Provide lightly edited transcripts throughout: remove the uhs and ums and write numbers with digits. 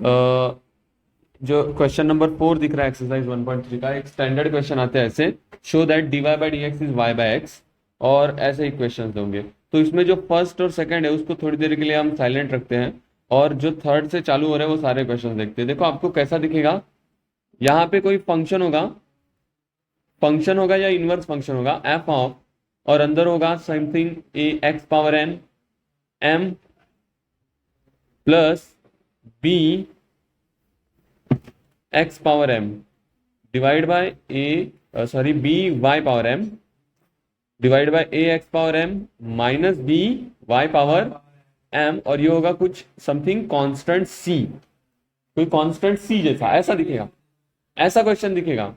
जो question number 4 दिख रहा है एक्सरसाइज 1.3 का, एक स्टैंडर्ड क्वेश्चन आते हैं ऐसे, show that dy by D X is Y by X, और ऐसे ही क्वेश्चन होंगे। तो इसमें जो फर्स्ट और सेकंड है उसको थोड़ी देर के लिए हम साइलेंट रखते हैं, और जो थर्ड से चालू हो रहे हैं वो सारे क्वेश्चन देखते हैं। देखो आपको कैसा दिखेगा, यहाँ पे कोई फंक्शन होगा या इनवर्स फंक्शन होगा एफ ऑफ, और अंदर होगा something A X power N M plus B X power M divide by B Y power M divide by A X power M minus B Y power M, और ये होगा कुछ something constant सी, कोई constant सी जैसा ऐसा दिखेगा, ऐसा question दिखेगा।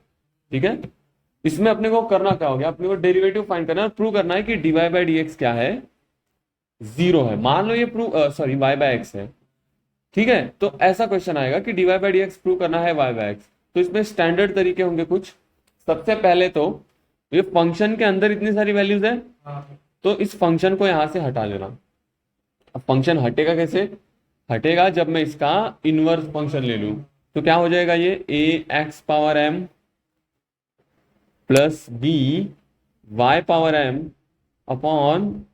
ठीक है, इसमें अपने को करना क्या हो गया, अपने को डेरिवेटिव फाइंड करना है, प्रूव करना है कि dy बाई डी एक्स क्या है, जीरो है। मान लो ये वाई बाय एक्स है। ठीक है, तो ऐसा क्वेश्चन आएगा कि dy by D x prove करना है वाई बाय एक्स। तो इसमें स्टैंडर्ड तरीके होंगे कुछ। सबसे पहले तो ये फंक्शन के अंदर इतनी सारी वैल्यूज है, तो इस फंक्शन को यहां से हटा लेना। अब फंक्शन हटेगा कैसे, हटेगा जब मैं इसका इनवर्स फंक्शन ले लूं। तो क्या हो जाएगा, ये A X power M plus B Y power M upon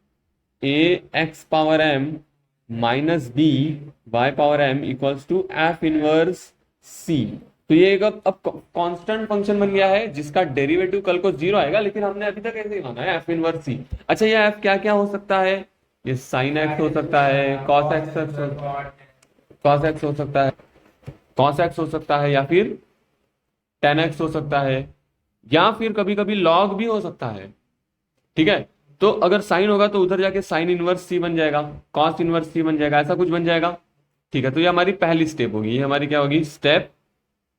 A X power M minus B Y power M equals to F inverse C. तो ये एक अब कांस्टेंट फंक्शन बन गया है जिसका डेरिवेटिव कल को जीरो आएगा, लेकिन हमने अभी तक ऐसे ही माना है एफ इनवर्स सी। अच्छा, ये एफ क्या क्या हो सकता है, ये साइन एक्स हो सकता है, कॉस एक्स हो सकता है, कॉस एक्स हो सकता है, या फिर टेन एक्स हो सकता है, या फिर कभी कभी लॉग भी हो सकता है। ठीक है, तो अगर साइन होगा तो उधर जाके साइन इनवर्स सी बन जाएगा, कॉस इनवर्स सी बन जाएगा, ऐसा कुछ बन जाएगा। ठीक है, तो ये हमारी पहली स्टेप होगी, ये हमारी क्या होगी, स्टेप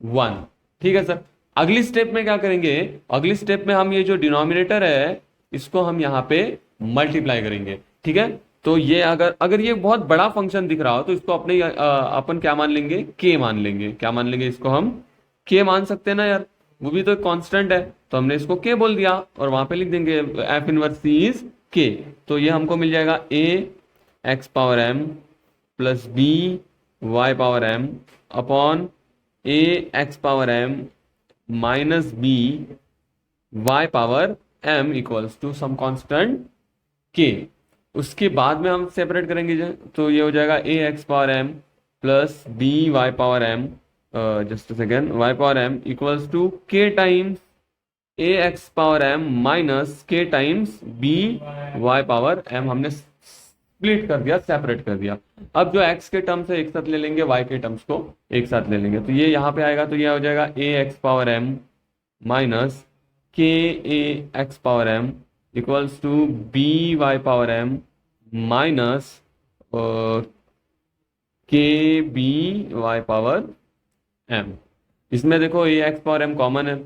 1। ठीक है सर, अगली स्टेप में क्या करेंगे, अगली स्टेप में हम ये जो डिनोमिनेटर है इसको हम यहाँ पे मल्टीप्लाई करेंगे। ठीक है, तो ये अगर अगर ये बहुत बड़ा फंक्शन दिख रहा हो तो इसको अपने अपन क्या मान लेंगे, के मान लेंगे। क्या मान लेंगे, इसको हम के मान सकते हैं ना यार, वो भी तो एक कांस्टेंट है, तो हमने इसको के बोल दिया और वहां पे लिख देंगे एफ इनवर्स सी इज के। तो ये हमको मिल जाएगा A X power M plus B Y power M upon A X power M minus B Y power M equals to some constant K. उसके बाद में हम सेपरेट करेंगे तो ये हो जाएगा A X power M plus B Y power M, just second, Y power M equals to K times A X power M minus K times B Y power M. हमने स्प्लिट कर दिया, separate कर दिया। अब जो x के terms है एक साथ ले लेंगे, y के टर्म्स को एक साथ ले लेंगे, तो ये यहाँ पे आएगा, तो ये हो जाएगा A X power M minus K A X power M equals to B Y power M minus K B Y power M. इसमें देखो A X power M common है,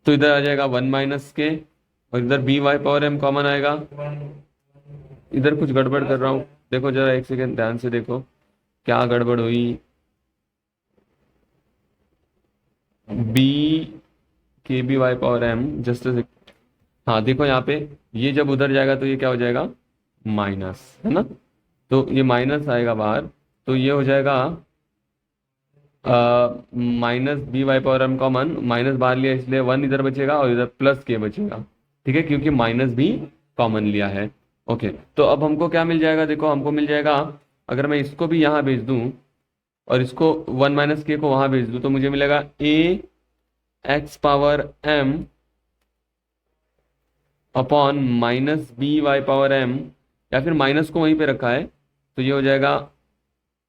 तो इधर आ जाएगा 1 माइनस के, और इधर B Y power M common आएगा। इधर कुछ गड़बड़ कर रहा हूँ, देखो जरा एक सेकेंड ध्यान से देखो क्या गड़बड़ हुई। बी के B Y power M, just, हाँ देखो यहाँ पे ये जब उधर जाएगा तो ये क्या हो जाएगा, माइनस, है ना, तो ये माइनस आएगा बाहर, तो ये हो जाएगा minus B Y power M common, minus बाहर लिया इसलिए 1 इधर बचेगा और इधर प्लस के बचेगा। ठीक है, क्योंकि माइनस भी कॉमन लिया है। ओके, तो अब हमको क्या मिल जाएगा, देखो हमको मिल जाएगा, अगर मैं इसको भी यहाँ भेज दूं और इसको 1 माइनस के को वहां भेज दूं तो मुझे मिलेगा A X power M upon minus B Y power M, या फिर माइनस को वहीं पे रखा है तो ये हो जाएगा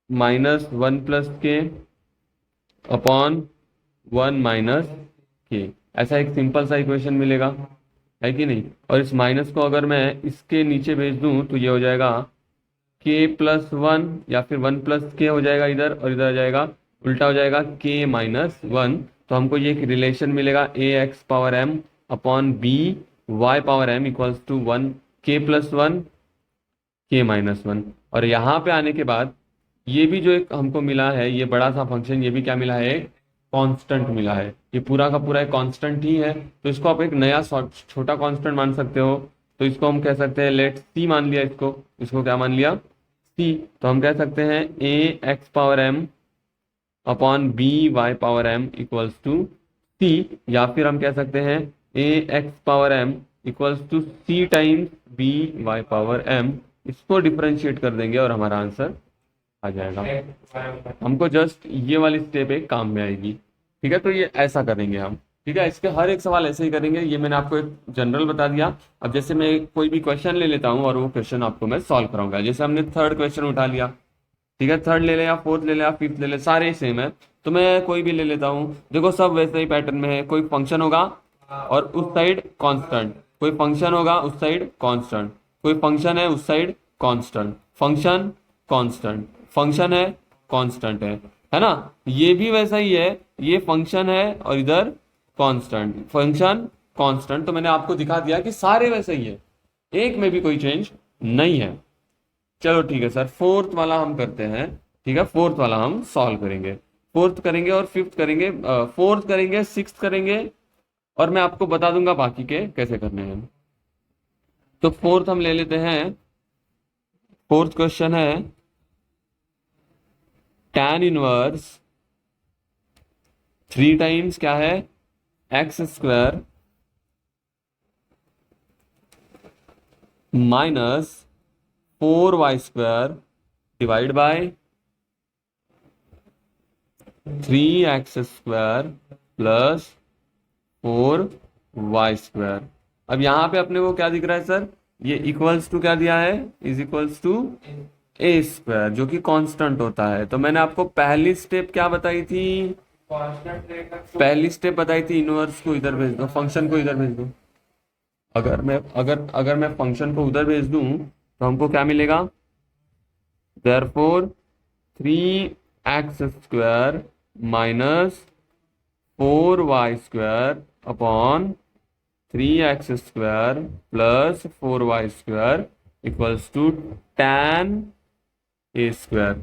माइनस 1 प्लस के अपॉन 1 माइनस के। ऐसा एक सिंपल सा इक्वेशन मिलेगा, है कि नहीं। और इस माइनस को अगर मैं इसके नीचे भेज दूं तो ये हो जाएगा के प्लस 1, या फिर 1 प्लस के हो जाएगा इधर, और इधर आ जाएगा उल्टा हो जाएगा के माइनस 1। तो हमको ये एक रिलेशन मिलेगा A X power M upon B Y power M equals to 1 K plus 1 के माइनस 1। और यहाँ पे आने के बाद ये भी जो एक हमको मिला है ये बड़ा सा फंक्शन, ये भी क्या मिला है, कांस्टेंट मिला है। ये पूरा का पूरा एक कांस्टेंट ही है, तो इसको आप एक नया छोटा कांस्टेंट मान सकते हो। तो इसको हम कह सकते हैं लेट सी मान लिया, इसको क्या मान लिया, सी, तो हम कह सकते हैं A X power M upon B Y power M equals to C, या फिर हम कह सकते हैं A X power M equals to C times B Y power M. इसको डिफरेंशिएट कर देंगे और हमारा आंसर आ जाएगा। हमको जस्ट ये वाली स्टेप एक काम में आएगी। ठीक है, तो ये ऐसा करेंगे हम। ठीक है, इसके हर एक सवाल ऐसे ही करेंगे। ये मैंने आपको एक जनरल बता दिया। अब जैसे मैं कोई भी क्वेश्चन ले लेता हूँ और वो क्वेश्चन आपको मैं सॉल्व कराऊंगा। जैसे हमने थर्ड क्वेश्चन उठा लिया, ठीक है, थर्ड ले ले या फोर्थ ले ले या फिफ्थ ले ले, सारे ही सेम है। तो मैं कोई भी ले लेता हूँ। देखो सब वैसे ही पैटर्न में है। कोई फंक्शन होगा और उस साइड कांस्टेंट, कोई फंक्शन होगा उस साइड कांस्टेंट, कोई फंक्शन है उस side constant, function constant, function है कांस्टेंट है ना। ये भी वैसा ही है, ये फंक्शन है और इधर कांस्टेंट, फंक्शन कांस्टेंट। तो मैंने आपको दिखा दिया कि सारे वैसे ही है, एक में भी कोई चेंज नहीं है। चलो ठीक है सर, फोर्थ वाला हम करते हैं। ठीक है, फोर्थ वाला हम सॉल्व करेंगे। फोर्थ करेंगे और फिफ्थ करेंगे, फोर्थ करेंगे, सिक्स्थ करेंगे, और मैं आपको बता दूंगा बाकी के कैसे करने हैं। तो फोर्थ हम ले लेते हैं। फोर्थ क्वेश्चन है tan इनवर्स 3 टाइम्स क्या है, x square minus 4y square divide by 3x square plus 4y square. अब यहां पे अपने को क्या दिख रहा है सर, ये इक्वल्स टू क्या दिया है, is equals to A square, जो कि कांस्टेंट होता है। तो मैंने आपको पहली स्टेप क्या बताई थी, पहली स्टेप बताई थी इनवर्स को इधर भेज दो, फंक्शन को इधर भेज दो। अगर मैं फंक्शन को उधर भेज दूं तो हमको क्या मिलेगा, therefore 3x square minus 4y square upon 3x square plus 4y square equals to tan A square.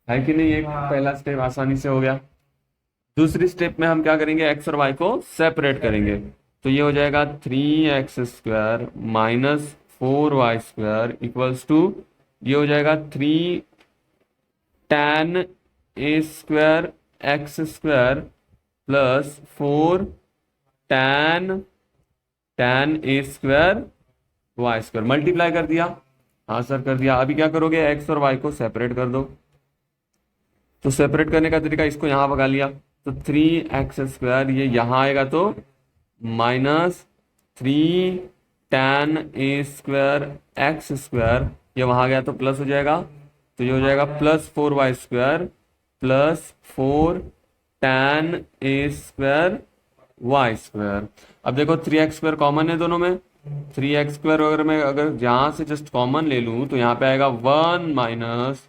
है कि नहीं, एक पहला स्टेप आसानी से हो गया। दूसरी स्टेप में हम क्या करेंगे, x और y को सेपरेट करेंगे। तो ये हो जाएगा 3x square minus 4y square equals to, ये हो जाएगा 3 tan A square X square plus 4 tan A square Y square. Multiply कर दिया, हाँ सर कर दिया। अभी क्या करोगे, एक्स और वाई को सेपरेट कर दो। तो सेपरेट करने का तरीका, इसको यहां भगा लिया तो 3x स्क्वायर ये यहां आएगा तो minus 3 tan A square X square, ये वहां गया तो प्लस हो जाएगा। तो ये हो जाएगा plus 4y square plus 4 tan A square Y square. अब देखो 3x स्क्वायर कॉमन है दोनों में, 3x स्क्वायर अगर मैं यहां से जस्ट कॉमन ले लूं तो यहाँ पे आएगा 1 माइनस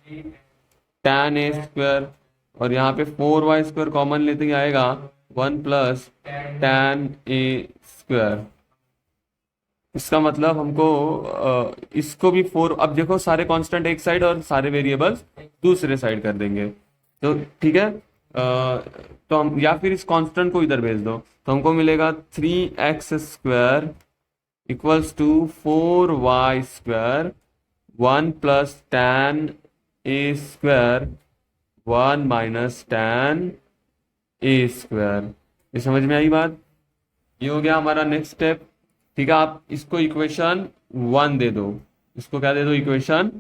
tan ए स्क्वायर, और यहाँ पे 4y स्क्वायर कॉमन लेते ही आएगा 1 प्लस tan ए स्क्वायर। इसका मतलब हमको इसको भी 4, अब देखो सारे कांस्टेंट एक साइड और सारे वेरिएबल्स दूसरे साइड कर देंगे। तो ठीक है, तो हम या फिर इस कांस्टेंट को इधर भेज दो तो हमको मिलेगा 3x square equals to 4y square 1 plus tan A square 1 minus tan A square. ये समझ में आई बात, ये हो गया हमारा नेक्स्ट स्टेप। ठीक है, आप इसको इक्वेशन 1 दे दो, इसको क्या दे दो, इक्वेशन।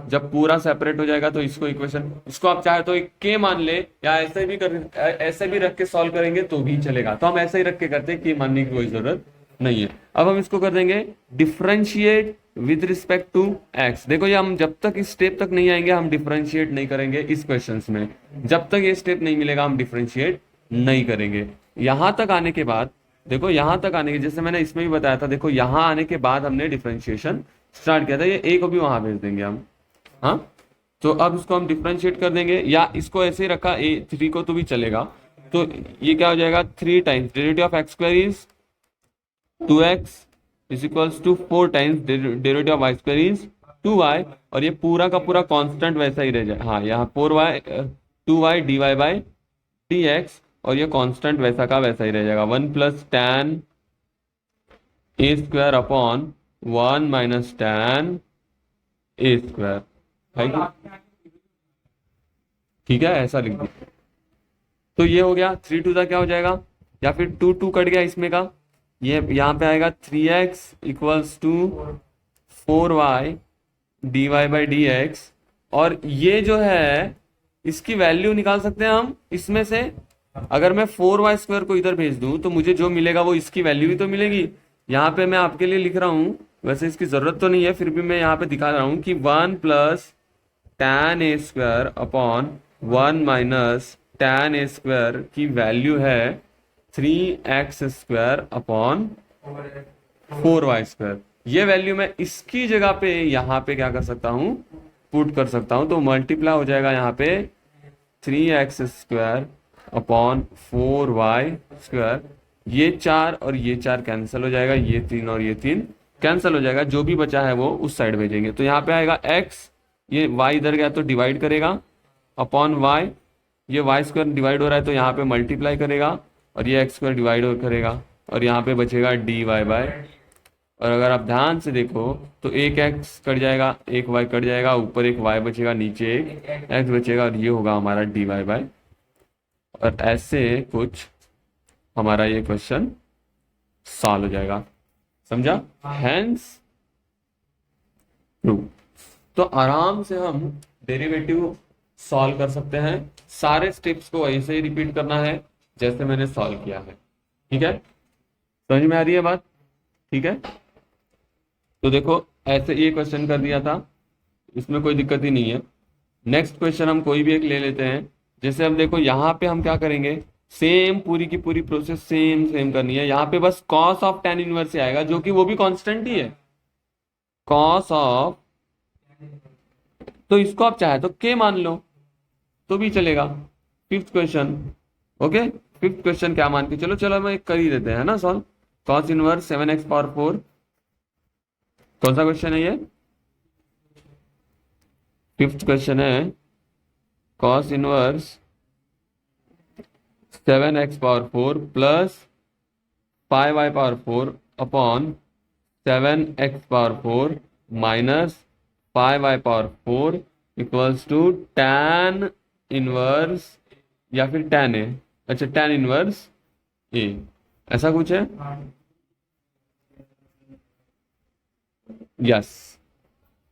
जब पूरा सेपरेट हो जाएगा तो इसको इक्वेशन, इसको आप चाहे तो एक के मान ले, या ऐसे भी कर, ऐसे भी रख के सॉल्व करेंगे तो भी चलेगा। तो हम ऐसे ही रख के करते हैं, के मानने की कोई जरूरत नहीं है। अब हम इसको कर देंगे differentiate with respect to X. देखो ये हम जब तक इस स्टेप तक नहीं आएंगे हम डिफरेंशिएट नहीं करेंगे इस क्वेश्चन में। जब तक ये स्टेप नहीं मिलेगा हम डिफरेंशिएट नहीं करेंगे। यहां तक आने के बाद देखो, यहां तक आने के, जैसे मैंने इसमें भी बताया था, देखो यहां आने के बाद हमने डिफरेंशिएशन स्टार्ट किया था। ये ए को भी वहां भेज देंगे हम, हाँ। तो अब इसको हम डिफरेंशिएट कर देंगे, या इसको ऐसे ही रखा A3 को तो भी चलेगा। तो ये क्या हो जाएगा, 3 times derivative of X square is 2x is equals to 4 times derivative of Y square is 2y, और ये पूरा का पूरा कांस्टेंट वैसा ही रह जाए। हाँ, यहाँ 2y dy बाई dx, और ये कांस्टेंट वैसा का वैसा ही रह जाएगा। 1 plus tan A square upon 1 minus tan A square. है कि? ठीक है, ऐसा लिख दो। तो ये हो गया, 3 2 क्या हो जाएगा, या फिर 2 2 कट गया इसमें का, ये यहाँ पे आएगा 3x equals to 4y dy/dx। और ये जो है इसकी वैल्यू निकाल सकते हैं हम इसमें से। अगर मैं 4y² को इधर भेज दूं तो मुझे जो मिलेगा वो इसकी वैल्यू भी तो मिलेगी। यहाँ पे मैं आपके लिए लिख रहा हूँ, वैसे इसकी जरूरत तो नहीं है, फिर भी मैं यहाँ पे दिखा रहा हूँ कि 1 + tan a² upon 1 - tan a² की वैल्यू है 3x² अपॉन 4y²। ये वैल्यू मैं इसकी जगह पे यहाँ पे क्या कर सकता हूँ, पुट कर सकता हूँ। तो मल्टीप्लाई हो जाएगा यहाँ पे 3x² अपॉन 4y²। ये 4 और ये 4 कैंसिल हो जाएगा, ये 3 और ये 3 कैंसिल हो जाएगा, जो भी बचा है वो उस साइड भेजेंगे। तो यहाँ पे आएगा x, ये y इधर गया तो डिवाइड करेगा अपॉन y, ये y² डिवाइड हो रहा है तो यहाँ पे मल्टीप्लाई करेगा, और ये x² डिवाइड करेगा, और यहाँ पे बचेगा dy/। और अगर आप ध्यान से देखो तो एक x कट जाएगा, एक y कट जाएगा, ऊपर एक y बचेगा, नीचे एक x बचेगा, और ये होगा हमारा dy/। और ऐसे कुछ हमारा ये क्वेश्चन सॉल्व हो जाएगा। समझा? Hence true. तो आराम से हम डेरिवेटिव सॉल्व कर सकते हैं। सारे स्टेप्स को ऐसे ही रिपीट करना है जैसे मैंने सॉल्व किया है। ठीक है, समझ में आ रही है बात? ठीक है, तो देखो ऐसे ये क्वेश्चन कर दिया था, इसमें कोई दिक्कत ही नहीं है। नेक्स्ट क्वेश्चन हम कोई भी एक ले लेते हैं। जैसे अब देखो यहाँ पे हम क्या करेंगे, सेम पूरी की पूरी प्रोसेस सेम करनी है। यहाँ पे बस cos ऑफ tan इनवर्स से आएगा, जो कि वो भी कांस्टेंट ही है, cos ऑफ। तो इसको आप चाहे तो k मान लो तो भी चलेगा। Fifth question, okay, fifth question क्या मान के चलो, चलो हम एक कर ही देते हैं ना सॉल्व। cos इनवर्स 7x⁴, कौन सा क्वेश्चन है ये? फिफ्थ क्वेश्चन है cos inverse 7x⁴ plus 5y⁴ upon 7x⁴ minus 5y⁴ equals to tan inverse या फिर tan a, अच्छा tan इनवर्स a, ऐसा कुछ है। यस,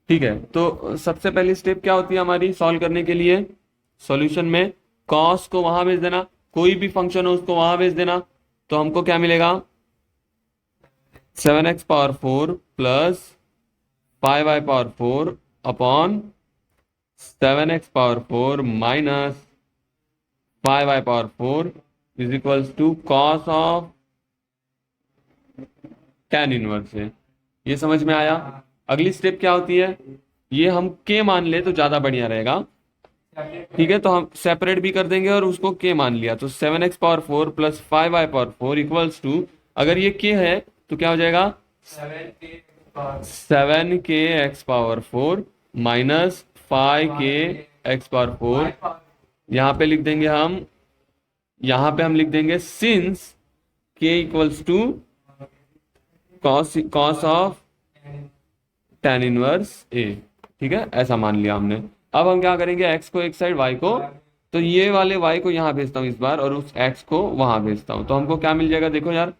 ठीक है। तो सबसे पहली स्टेप क्या होती है हमारी सॉल्व करने के लिए? सॉल्यूशन में cos को वहां भेज देना, कोई भी फंक्शन हो उसको वहां भेज देना। तो हमको क्या मिलेगा, 7x⁴ plus 5y⁴ upon 7x⁴ minus 5y⁴ is equals to cos of tan inverse है। ये समझ में आया? अगली स्टेप क्या होती है, ये हम k मान ले तो ज्यादा बढ़िया रहेगा। ठीक है, तो हम सेपरेट भी कर देंगे और उसको k मान लिया, तो 7x⁴ plus 5y⁴ equals to, अगर ये k है तो क्या हो जाएगा, 7kx⁴ माइनस 5kx⁴। यहाँ पे लिख देंगे हम, यहाँ पे हम लिख देंगे since k equals to cos of tan inverse a। ठीक है, ऐसा मान लिया हमने। अब हम क्या करेंगे, x को एक साइड, y को, तो ये वाले y को यहाँ भेजता हूँ इस बार, और उस x को वहां भेजता हूँ। तो हमको क्या मिल जाएगा, देखो यार,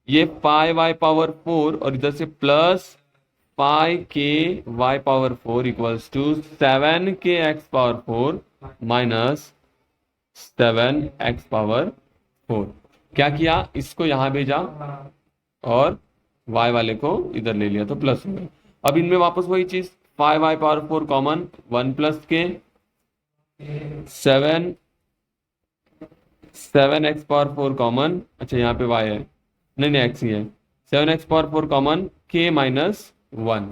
ये 5y⁴ और इधर से plus 5ky⁴ equals to 7kx⁴ minus 7x⁴। क्या किया, इसको यहाँ भेजा और y वाले को इधर ले लिया तो प्लस हो गया। अब इनमें वापस वही चीज, 5y⁴ common, 1 + k, 7x⁴ common, अच्छा यहाँ पे y है, नहीं x ही है, 7x⁴ कॉमन, k माइनस 1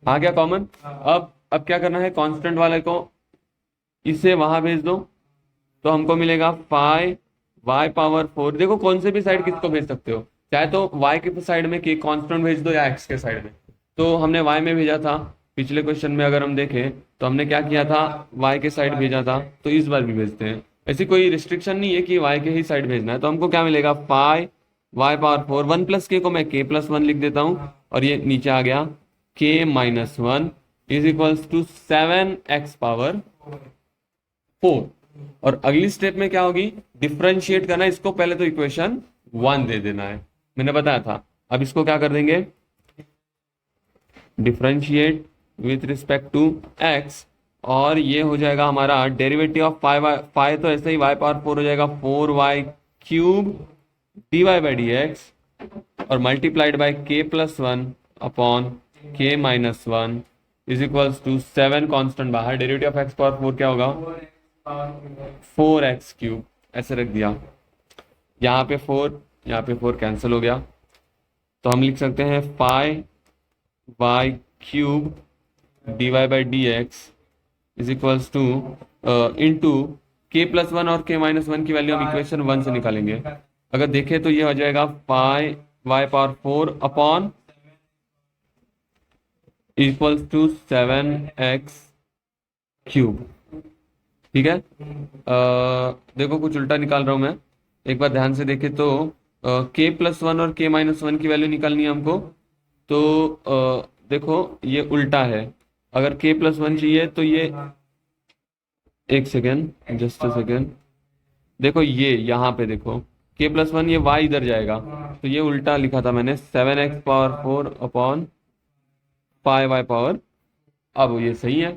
आ गया कॉमन। अब क्या करना है, कांस्टेंट वाले को इसे वहां भेज दो, तो हमको मिलेगा 5y⁴। देखो कौन से भी साइड किसको भेज सकते हो, चाहे तो y के साइड में k कांस्टेंट भेज दो या x के साइड में। तो हमने y में भेजा था पिछले क्वेश्चन में, अगर हम देखें तो हमने क्या किया था, y के साइड भेजा था, तो इस बार भी भेजते हैं। ऐसी कोई रिस्ट्रिक्शन नहीं है कि y के ही साइड भेजना है। तो हमको क्या मिलेगा, 5y⁴, 1 + k को मैं k + 1 लिख देता हूँ, और ये नीचे आ गया k - 1 is equals to 7x⁴। और अगली स्टेप में क्या होगी, डिफरेंशिएट करना है इसको, पहले तो इक्वेशन 1 दे देना है, मैंने बताया था। अब इसको क्या कर देंगे, differentiate with respect to x, और ये हो जाएगा हमारा डेरिवेटिव ऑफ फाइव तो ऐसे ही y⁴ हो जाएगा 4y³ dy/dx, और multiplied by k+1 upon k-1 is equals to 7 constant बाहर, डेरिवेटिव ऑफ x⁴ क्या होगा 4x³, ऐसे रख दिया। यहाँ पे 4, यहाँ पे 4 कैंसिल हो गया, तो हम लिख सकते हैं 5y³ dy/dx is equals two into k+1 और k-1 की वैल्यू हम इक्वेशन 1 से निकालेंगे। अगर देखें तो ये हो जाएगा 5y⁴ upon equals to 7x³। ठीक है, देखो कुछ उल्टा निकाल रहा हूं मैं, एक बार ध्यान से देखें तो k+1 और k-1 की वैल्यू निकालनी है हमको, तो देखो ये उल्टा है। अगर k+1 चाहिए तो ये, एक सेकेंड, जस्ट अ सेकेंड, देखो ये यहाँ पे देखो k+1, ये y इधर जाएगा, तो ये उल्टा लिखा था मैंने 7x⁴ अपॉन 5y⁴। अब ये सही है,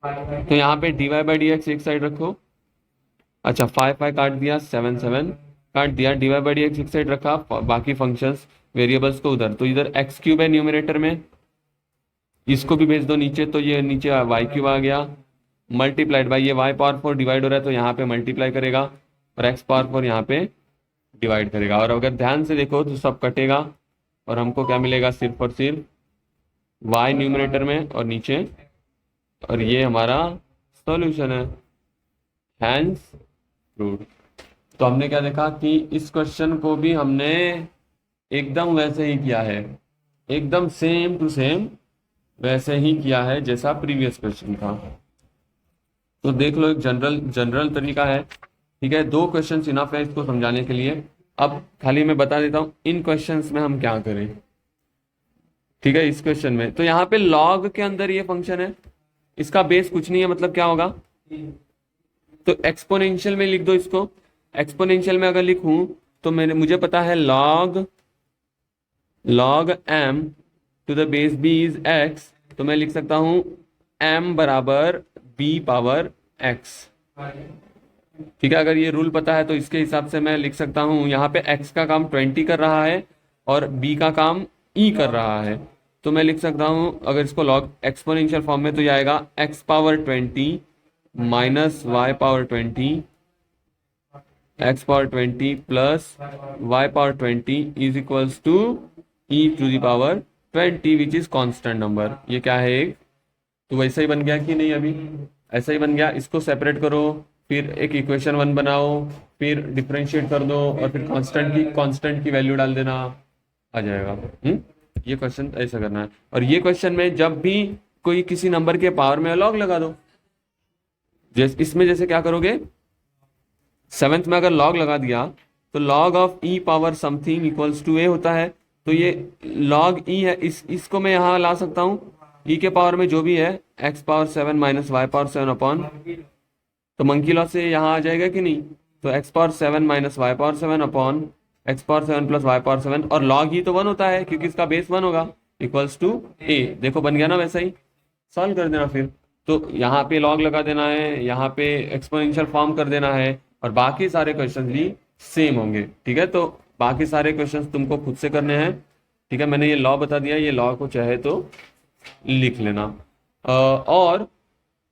तो यहाँ पे dy/dx एक साइड रखो, अच्छा 5 काट दिया, 7 काट दिया, dy/dx एक साइड रखा, बाकी फंक्शंस वेरिएबल्स को उधर, तो इधर x³ है न्यूमरेटर में, इसको भी भेज दो नीचे, तो ये नीचे y³ आ गया, मल्टीप्लाइड बाई ये y⁴ डिवाइड हो रहा है तो यहाँ पे मल्टीप्लाई करेगा, और x⁴ यहाँ पे डिवाइड करेगा, और अगर ध्यान से देखो तो सब कटेगा, और हमको क्या मिलेगा, सिर्फ और सिर्फ y न्यूमरेटर में और नीचे, और ये हमारा सॉल्यूशन है, हैंस प्रूव्ड। तो हमने क्या देखा कि इस क्वेश्चन को भी हमने एकदम वैसे ही किया है, एकदम सेम टू सेम वैसे ही किया है जैसा प्रीवियस क्वेश्चन था। तो देख लो, एक जनरल तरीका है, ठीक है, 2 क्वेश्चन इनफ है इसको समझाने के लिए। अब खाली मैं बता देता हूं इन क्वेश्चंस में हम क्या करें। ठीक है, इस क्वेश्चन में तो यहाँ पे लॉग के अंदर ये फंक्शन है, इसका बेस कुछ नहीं है, मतलब क्या होगा, तो एक्सपोनेंशियल में लिख दो इसको। एक्सपोनेंशियल में अगर लिखूं तो मुझे पता है log m to the base b is x, तो मैं लिख सकता हूं m बराबर b⁻x। ठीक है, अगर ये रूल पता है तो इसके हिसाब से मैं लिख सकता हूं, यहाँ पे x का काम 20 कर रहा है और b का काम e कर रहा है, तो मैं लिख सकता हूं अगर इसको लॉग एक्सपोनेंशियल फॉर्म में, तो ये आएगा x⁻20 minus y⁻20 x⁻20 plus y⁻20 is equals to e⁻20 which is constant number. ये क्या है, एक तो वैसा ही बन गया कि नहीं, अभी ऐसा ही बन गया। इसको सेपरेट करो, फिर एक इक्वेशन 1 बनाओ, फिर डिफरेंशिएट कर दो, और फिर कांस्टेंट की वैल्यू डाल देना, आ जाएगा। ये क्वेश्चन ऐसा करना है। और ये क्वेश्चन में जब भी कोई किसी नंबर के पावर में लॉग लगा दो, इसमें जैसे क्या करोगे, 7th में अगर लॉग लगा दिया तो log of e power something equals to a होता है, तो ये log e है, इसको मैं यहाँ ला सकता हूँ, e के पावर में जो भी है x⁻7 माइनस y⁻7 अपॉन, तो मंकी लॉ से यहाँ आ जाएगा कि नहीं, तो x⁻7 minus y⁻7 upon x⁻7 plus y⁻7, और log e तो 1 होता है क्योंकि इसका बेस 1 होगा, इक्वल्स टू a। देखो बन गया ना, वैसा ही सॉल्व कर देना फिर, तो यहाँ पे लॉग लगा देना है, यहाँ पे एक्सपोनेंशियल फॉर्म कर देना है, और बाकी सारे क्वेश्चन भी सेम होंगे। ठीक है, तो बाकी सारे क्वेश्चन तुमको खुद से करने हैं। ठीक है, मैंने ये लॉ बता दिया, ये लॉ को चाहे तो लिख लेना। और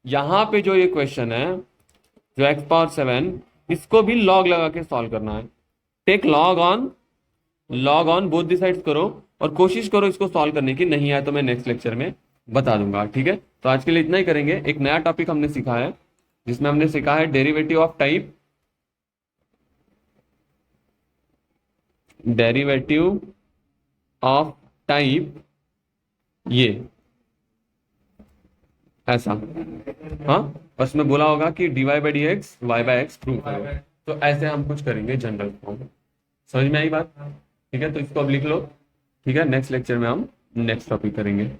यहाँ पे जो ये क्वेश्चन है जो x⁻7, इसको भी लॉग लगा के सॉल्व करना है। Take log on both the sides करो, और कोशिश करो इसको सॉल्व करने की, नहीं आया तो मैं नेक्स्ट लेक्चर में बता दूंगा। ठीक है, तो आज के लिए इतना ही करेंगे। एक नया टॉपिक हमने सीखा है जिसमें हमने सीखा है डेरिवेटिव ऑफ टाइप, ये ऐसा, हाँ बस मैं बोला होगा कि dy/dx y/x प्रूव करो, तो ऐसे हम कुछ करेंगे जनरल फॉर्म। समझ में आई बात? ठीक है, तो इसको अब लिख लो। ठीक है, नेक्स्ट लेक्चर में हम नेक्स्ट टॉपिक करेंगे।